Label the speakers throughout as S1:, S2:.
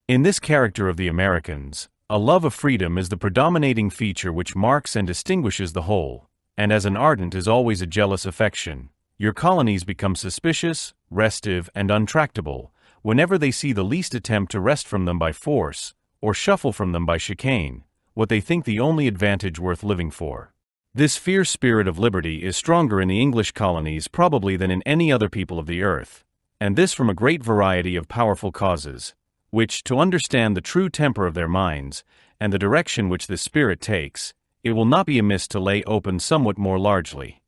S1: In this character of the Americans, a love of freedom is the predominating feature which marks and distinguishes the whole, and as an ardent is always a jealous affection, your colonies become suspicious, restive, and untractable whenever they see the least attempt to wrest from them by force, or shuffle from them by chicane, what they think the only advantage worth living for. This fierce spirit of liberty is stronger in the English colonies probably than in any other people of the earth, and this from a great variety of powerful causes, which, to understand the true temper of their minds, and the direction which this spirit takes, it will not be amiss to lay open somewhat more largely.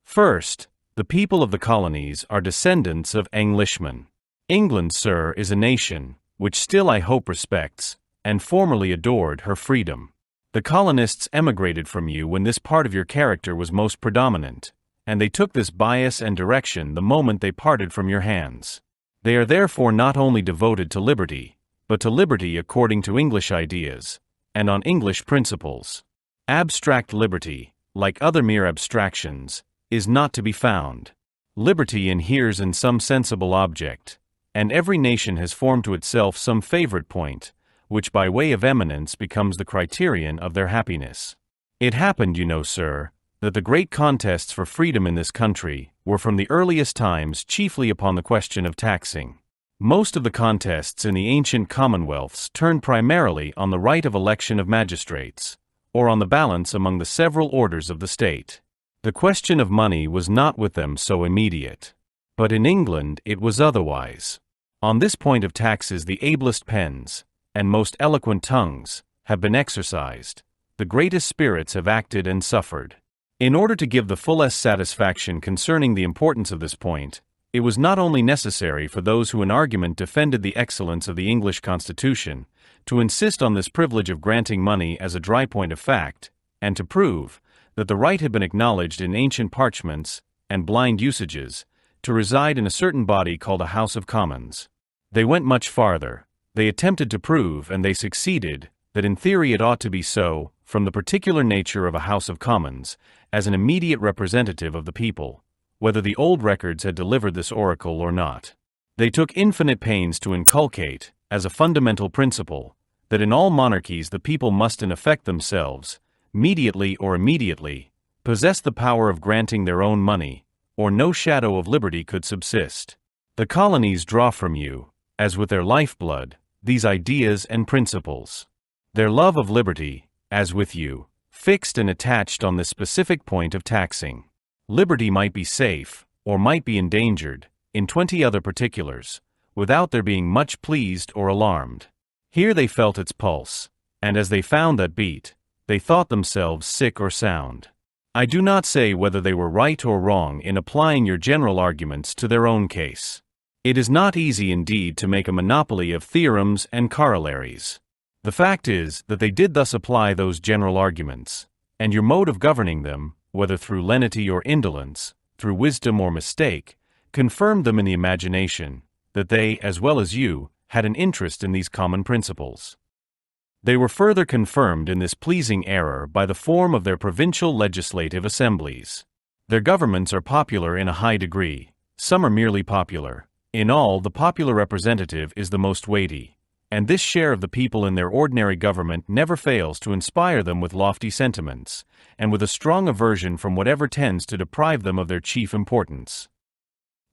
S1: First, the people of the colonies are descendants of Englishmen. England, sir, is a nation, which still I hope respects, and formerly adored, her freedom. The colonists emigrated from you when this part of your character was most predominant, and they took this bias and direction the moment they parted from your hands. They are therefore not only devoted to liberty, but to liberty according to English ideas, and on English principles. Abstract liberty, like other mere abstractions, is not to be found. Liberty inheres in some sensible object, and every nation has formed to itself some favorite point, which by way of eminence becomes the criterion of their happiness. It happened, you know, sir, that the great contests for freedom in this country were from the earliest times chiefly upon the question of taxing. Most of the contests in the ancient commonwealths turned primarily on the right of election of magistrates, or on the balance among the several orders of the state. The question of money was not with them so immediate. But in England it was otherwise. On this point of taxes the ablest pens, and most eloquent tongues, have been exercised, the greatest spirits have acted and suffered. In order to give the fullest satisfaction concerning the importance of this point, it was not only necessary for those who in argument defended the excellence of the English Constitution to insist on this privilege of granting money as a dry point of fact, and to prove that the right had been acknowledged in ancient parchments and blind usages to reside in a certain body called a House of Commons. They went much farther. They attempted to prove, and they succeeded, that in theory it ought to be so, from the particular nature of a House of Commons, as an immediate representative of the people, whether the old records had delivered this oracle or not. They took infinite pains to inculcate, as a fundamental principle, that in all monarchies the people must in effect themselves, mediately or immediately, possess the power of granting their own money, or no shadow of liberty could subsist. The colonies draw from you, as with their lifeblood, these ideas and principles. Their love of liberty, as with you, fixed and attached on this specific point of taxing. Liberty might be safe, or might be endangered, in 20 other particulars, without their being much pleased or alarmed. Here they felt its pulse, and as they found that beat, they thought themselves sick or sound. I do not say whether they were right or wrong in applying your general arguments to their own case. It is not easy indeed to make a monopoly of theorems and corollaries. The fact is that they did thus apply those general arguments, and your mode of governing them, whether through lenity or indolence, through wisdom or mistake, confirmed them in the imagination, that they, as well as you, had an interest in these common principles. They were further confirmed in this pleasing error by the form of their provincial legislative assemblies. Their governments are popular in a high degree, some are merely popular. In all, the popular representative is the most weighty, and this share of the people in their ordinary government never fails to inspire them with lofty sentiments, and with a strong aversion from whatever tends to deprive them of their chief importance.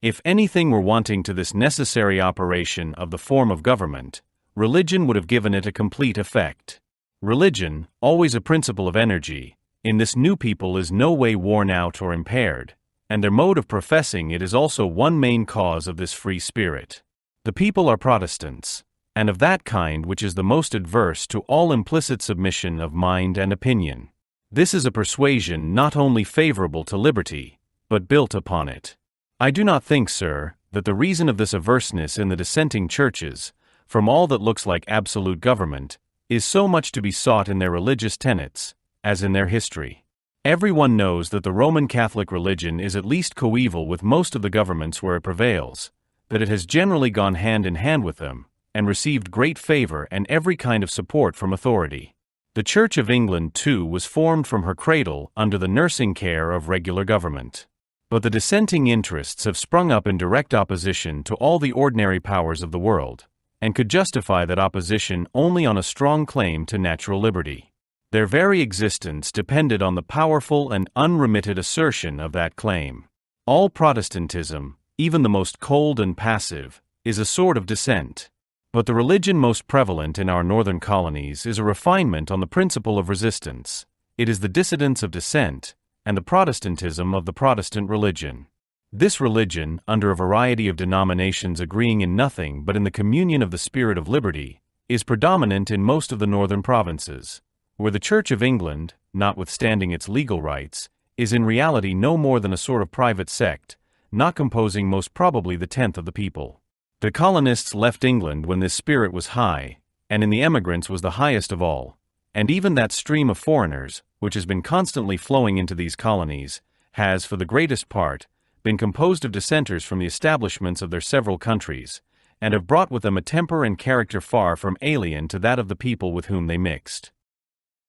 S1: If anything were wanting to this necessary operation of the form of government, religion would have given it a complete effect. Religion, always a principle of energy, in this new people is no way worn out or impaired, and their mode of professing it is also one main cause of this free spirit. The people are Protestants, and of that kind which is the most adverse to all implicit submission of mind and opinion. This is a persuasion not only favorable to liberty, but built upon it. I do not think, sir, that the reason of this averseness in the dissenting churches, from all that looks like absolute government, is so much to be sought in their religious tenets, as in their history. Everyone knows that the Roman Catholic religion is at least coeval with most of the governments where it prevails, that it has generally gone hand in hand with them, and received great favor and every kind of support from authority. The Church of England, too, was formed from her cradle under the nursing care of regular government. But the dissenting interests have sprung up in direct opposition to all the ordinary powers of the world, and could justify that opposition only on a strong claim to natural liberty. Their very existence depended on the powerful and unremitted assertion of that claim. All Protestantism, even the most cold and passive, is a sort of dissent. But the religion most prevalent in our northern colonies is a refinement on the principle of resistance. It is the dissidence of dissent, and the Protestantism of the Protestant religion. This religion, under a variety of denominations agreeing in nothing but in the communion of the spirit of liberty, is predominant in most of the northern provinces, where the Church of England, notwithstanding its legal rights, is in reality no more than a sort of private sect, not composing most probably the tenth of the people. The colonists left England when this spirit was high, and in the emigrants was the highest of all, and even that stream of foreigners, which has been constantly flowing into these colonies, has, for the greatest part, been composed of dissenters from the establishments of their several countries, and have brought with them a temper and character far from alien to that of the people with whom they mixed.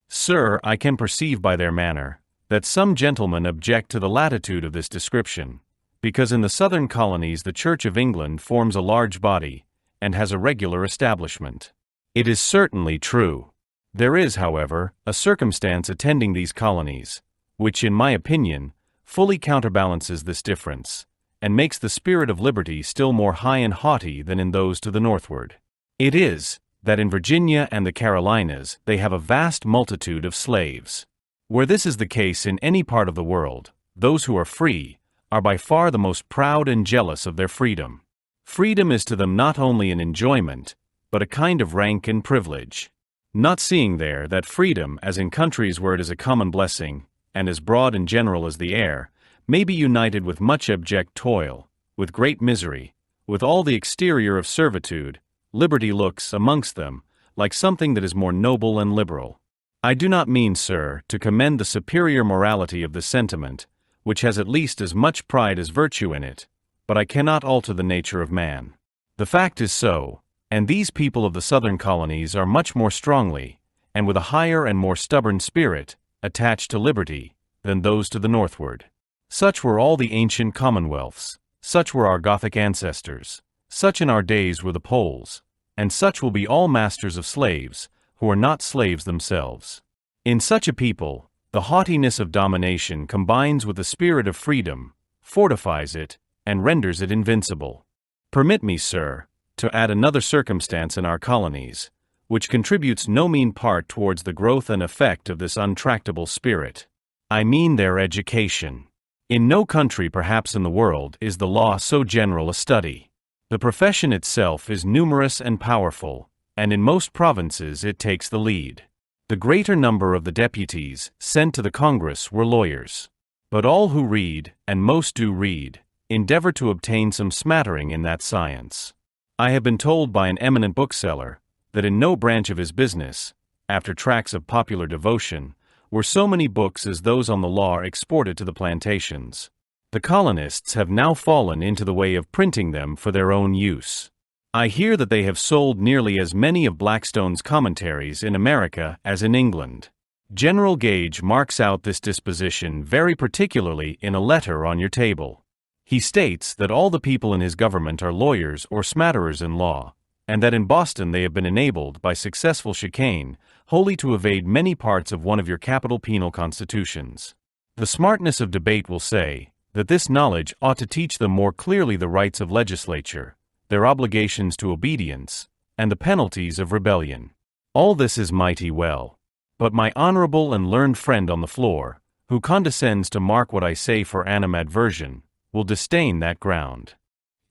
S1: Sir, I can perceive by their manner, that some gentlemen object to the latitude of this description, because in the southern colonies the Church of England forms a large body, and has a regular establishment. It is certainly true. There is, however, a circumstance attending these colonies, which, in my opinion, fully counterbalances this difference, and makes the spirit of liberty still more high and haughty than in those to the northward. It is, that in Virginia and the Carolinas they have a vast multitude of slaves. Where this is the case in any part of the world, those who are free are by far the most proud and jealous of their freedom. Freedom is to them not only an enjoyment, but a kind of rank and privilege. Not seeing there that freedom, as in countries where it is a common blessing, and as broad and general as the air, may be united with much abject toil, with great misery, with all the exterior of servitude, liberty looks, amongst them, like something that is more noble and liberal. I do not mean, sir, to commend the superior morality of the sentiment, which has at least as much pride as virtue in it, but I cannot alter the nature of man. The fact is so, and these people of the southern colonies are much more strongly, and with a higher and more stubborn spirit, attached to liberty, than those to the northward. Such were all the ancient commonwealths, such were our Gothic ancestors, such in our days were the Poles, and such will be all masters of slaves, who are not slaves themselves. In such a people, the haughtiness of domination combines with the spirit of freedom, fortifies it, and renders it invincible. Permit me, sir, to add another circumstance in our colonies, which contributes no mean part towards the growth and effect of this untractable spirit. I mean their education. In no country perhaps in the world is the law so general a study. The profession itself is numerous and powerful, and in most provinces it takes the lead. The greater number of the deputies sent to the Congress were lawyers. But all who read, and most do read, endeavor to obtain some smattering in that science. I have been told by an eminent bookseller that in no branch of his business, after tracts of popular devotion, were so many books as those on the law exported to the plantations. The colonists have now fallen into the way of printing them for their own use. I hear that they have sold nearly as many of Blackstone's commentaries in America as in England. General Gage marks out this disposition very particularly in a letter on your table. He states that all the people in his government are lawyers or smatterers in law, and that in Boston they have been enabled, by successful chicane, wholly to evade many parts of one of your capital penal constitutions. The smartness of debate will say that this knowledge ought to teach them more clearly the rights of legislature, their obligations to obedience, and the penalties of rebellion. All this is mighty well. But my honorable and learned friend on the floor, who condescends to mark what I say for animadversion, will disdain that ground.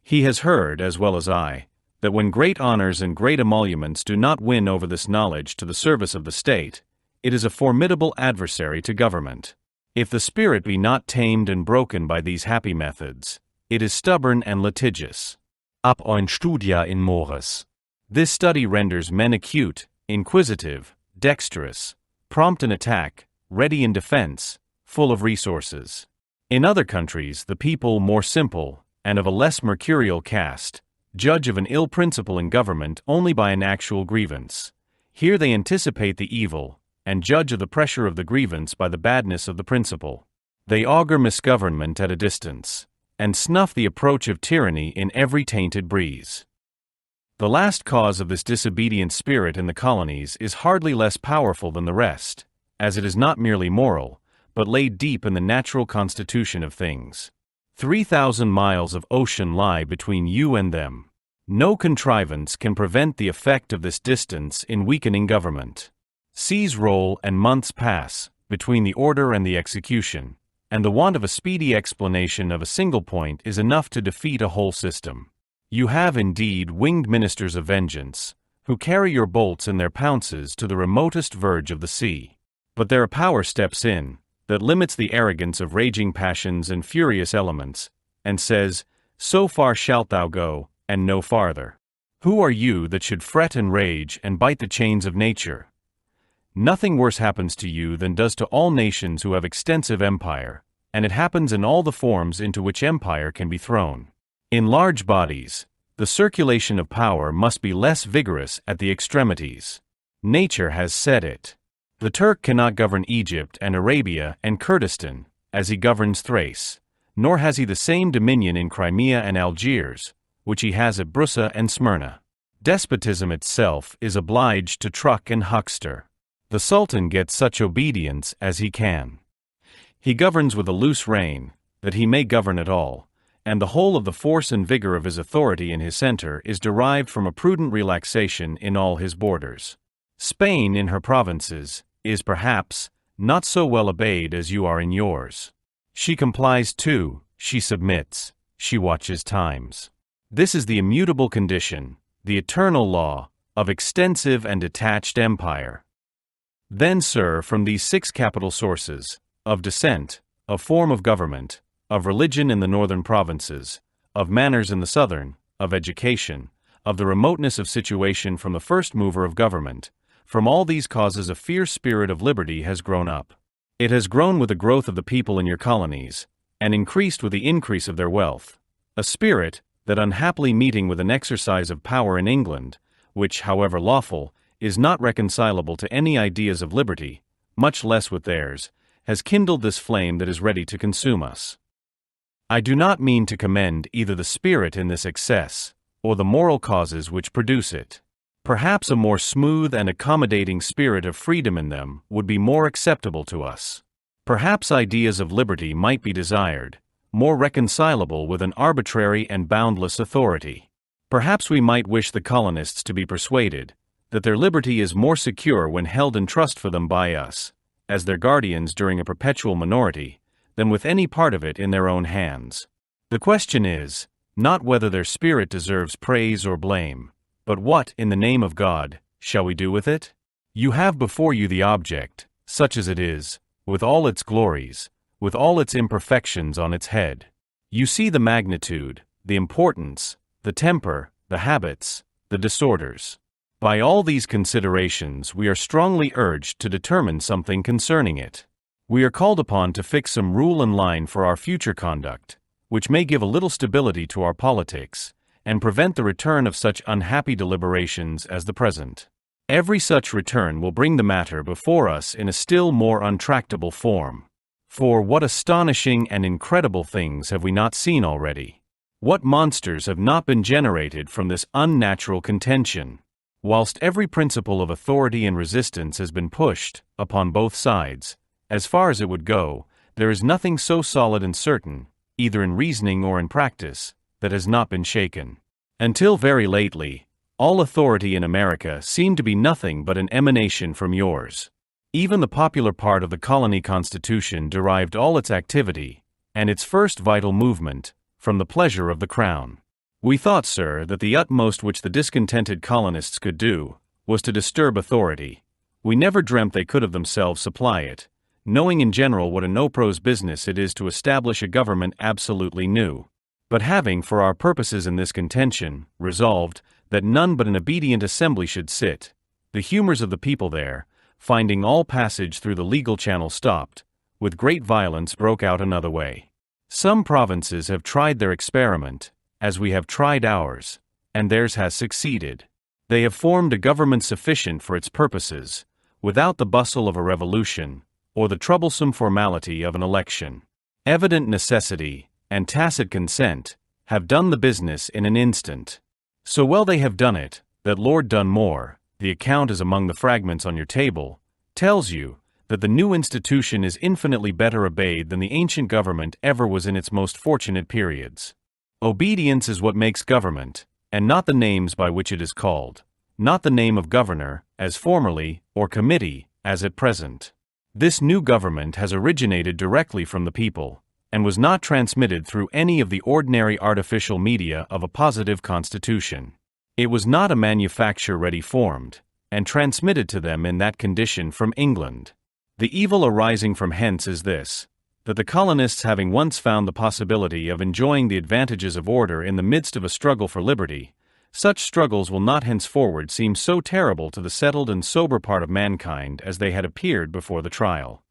S1: He has heard, as well as I, that when great honors and great emoluments do not win over this knowledge to the service of the state, it is a formidable adversary to government. If the spirit be not tamed and broken by these happy methods, it is stubborn and litigious. Ab ein studia in mores. This study renders men acute, inquisitive, dexterous, prompt in attack, ready in defense, full of resources. In other countries, the people, more simple, and of a less mercurial cast, judge of an ill principle in government only by an actual grievance. Here they anticipate the evil, and judge of the pressure of the grievance by the badness of the principle. They augur misgovernment at a distance, and snuff the approach of tyranny in every tainted breeze. The last cause of this disobedient spirit in the colonies is hardly less powerful than the rest, as it is not merely moral, but laid deep in the natural constitution of things. 3,000 miles of ocean lie between you and them. No contrivance can prevent the effect of this distance in weakening government. Seas roll and months pass between the order and the execution, and the want of a speedy explanation of a single point is enough to defeat a whole system. You have indeed winged ministers of vengeance, who carry your bolts and their pounces to the remotest verge of the sea. But there a power steps in, that limits the arrogance of raging passions and furious elements, and says, "So far shalt thou go, and no farther." Who are you that should fret and rage and bite the chains of nature? Nothing worse happens to you than does to all nations who have extensive empire, and it happens in all the forms into which empire can be thrown. In large bodies, the circulation of power must be less vigorous at the extremities. Nature has said it. The Turk cannot govern Egypt and Arabia and Kurdistan, as he governs Thrace, nor has he the same dominion in Crimea and Algiers, which he has at Brussa and Smyrna. Despotism itself is obliged to truck and huckster. The Sultan gets such obedience as he can. He governs with a loose rein, that he may govern at all, and the whole of the force and vigor of his authority in his center is derived from a prudent relaxation in all his borders. Spain in her provinces is perhaps not so well obeyed as you are in yours. She complies too, she submits, she watches times. This is the immutable condition, the eternal law, of extensive and detached empire. Then, sir, from these 6 capital sources, of descent, of form of government, of religion in the northern provinces, of manners in the southern, of education, of the remoteness of situation from the first mover of government, from all these causes a fierce spirit of liberty has grown up. It has grown with the growth of the people in your colonies, and increased with the increase of their wealth. A spirit, that unhappily meeting with an exercise of power in England, which, however lawful, is not reconcilable to any ideas of liberty, much less with theirs, has kindled this flame that is ready to consume us. I do not mean to commend either the spirit in this excess, or the moral causes which produce it. Perhaps a more smooth and accommodating spirit of freedom in them would be more acceptable to us. Perhaps ideas of liberty might be desired, more reconcilable with an arbitrary and boundless authority. Perhaps we might wish the colonists to be persuaded that their liberty is more secure when held in trust for them by us, as their guardians during a perpetual minority, than with any part of it in their own hands. The question is, not whether their spirit deserves praise or blame, but what, in the name of God, shall we do with it? You have before you the object, such as it is, with all its glories, with all its imperfections on its head. You see the magnitude, the importance, the temper, the habits, the disorders. By all these considerations we are strongly urged to determine something concerning it. We are called upon to fix some rule and line for our future conduct, which may give a little stability to our politics, and prevent the return of such unhappy deliberations as the present. Every such return will bring the matter before us in a still more untractable form. For what astonishing and incredible things have we not seen already? What monsters have not been generated from this unnatural contention? Whilst every principle of authority and resistance has been pushed, upon both sides, as far as it would go, there is nothing so solid and certain, either in reasoning or in practice, that has not been shaken. Until very lately, all authority in America seemed to be nothing but an emanation from yours. Even the popular part of the colony constitution derived all its activity, and its first vital movement, from the pleasure of the crown. We thought, sir, that the utmost which the discontented colonists could do, was to disturb authority. We never dreamt they could of themselves supply it, knowing in general what a no-prose business it is to establish a government absolutely new. But having, for our purposes in this contention, resolved that none but an obedient assembly should sit, the humors of the people there, finding all passage through the legal channel stopped, with great violence broke out another way. Some provinces have tried their experiment, as we have tried ours, and theirs has succeeded. They have formed a government sufficient for its purposes, without the bustle of a revolution, or the troublesome formality of an election. Evident necessity, and tacit consent, have done the business in an instant. So well they have done it, that Lord Dunmore, the account is among the fragments on your table, tells you that the new institution is infinitely better obeyed than the ancient government ever was in its most fortunate periods. Obedience is what makes government, and not the names by which it is called, not the name of governor, as formerly, or committee, as at present. This new government has originated directly from the people, and was not transmitted through any of the ordinary artificial media of a positive constitution. It was not a manufacture ready formed, and transmitted to them in that condition from England. The evil arising from hence is this, that the colonists having once found the possibility of enjoying the advantages of order in the midst of a struggle for liberty, such struggles will not henceforward seem so terrible to the settled and sober part of mankind as they had appeared before the trial.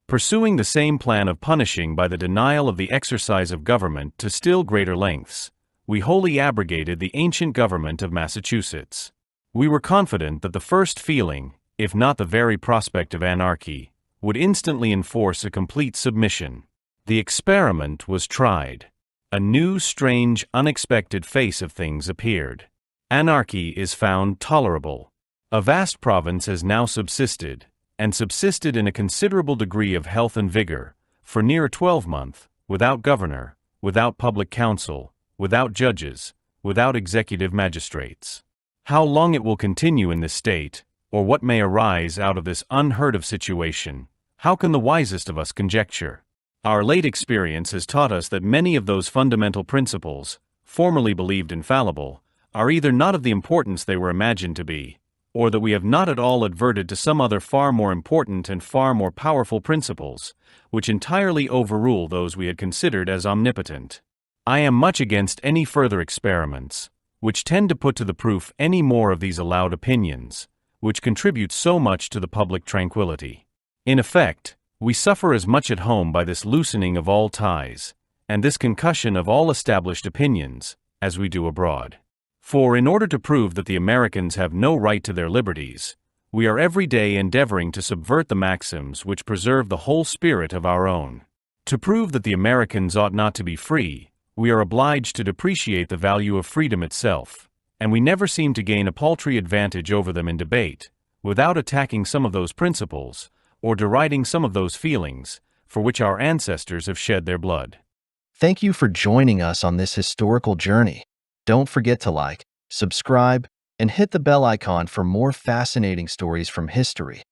S1: Pursuing the same plan of punishing by the denial of the exercise of government to still greater lengths, we wholly abrogated the ancient government of Massachusetts. We were confident that the first feeling, if not the very prospect of anarchy, would instantly enforce a complete submission. The experiment was tried. A new, strange, unexpected face of things appeared. Anarchy is found tolerable. A vast province has now subsisted, and subsisted in a considerable degree of health and vigor, for near a 12-month, without governor, without public council, without judges, without executive magistrates. How long it will continue in this state, or what may arise out of this unheard-of situation, how can the wisest of us conjecture? Our late experience has taught us that many of those fundamental principles, formerly believed infallible, are either not of the importance they were imagined to be, or that we have not at all adverted to some other far more important and far more powerful principles, which entirely overrule those we had considered as omnipotent. I am much against any further experiments, which tend to put to the proof any more of these allowed opinions, which contribute so much to the public tranquility. In effect, we suffer as much at home by this loosening of all ties, and this concussion of all established opinions, as we do abroad. For in order to prove that the Americans have no right to their liberties, we are every day endeavoring to subvert the maxims which preserve the whole spirit of our own. To prove that the Americans ought not to be free, we are obliged to depreciate the value of freedom itself, and we never seem to gain a paltry advantage over them in debate, without attacking some of those principles, or deriding some of those feelings, for which our ancestors have shed their blood.
S2: Thank you for joining us on this historical journey. Don't forget to like, subscribe, and hit the bell icon for more fascinating stories from history.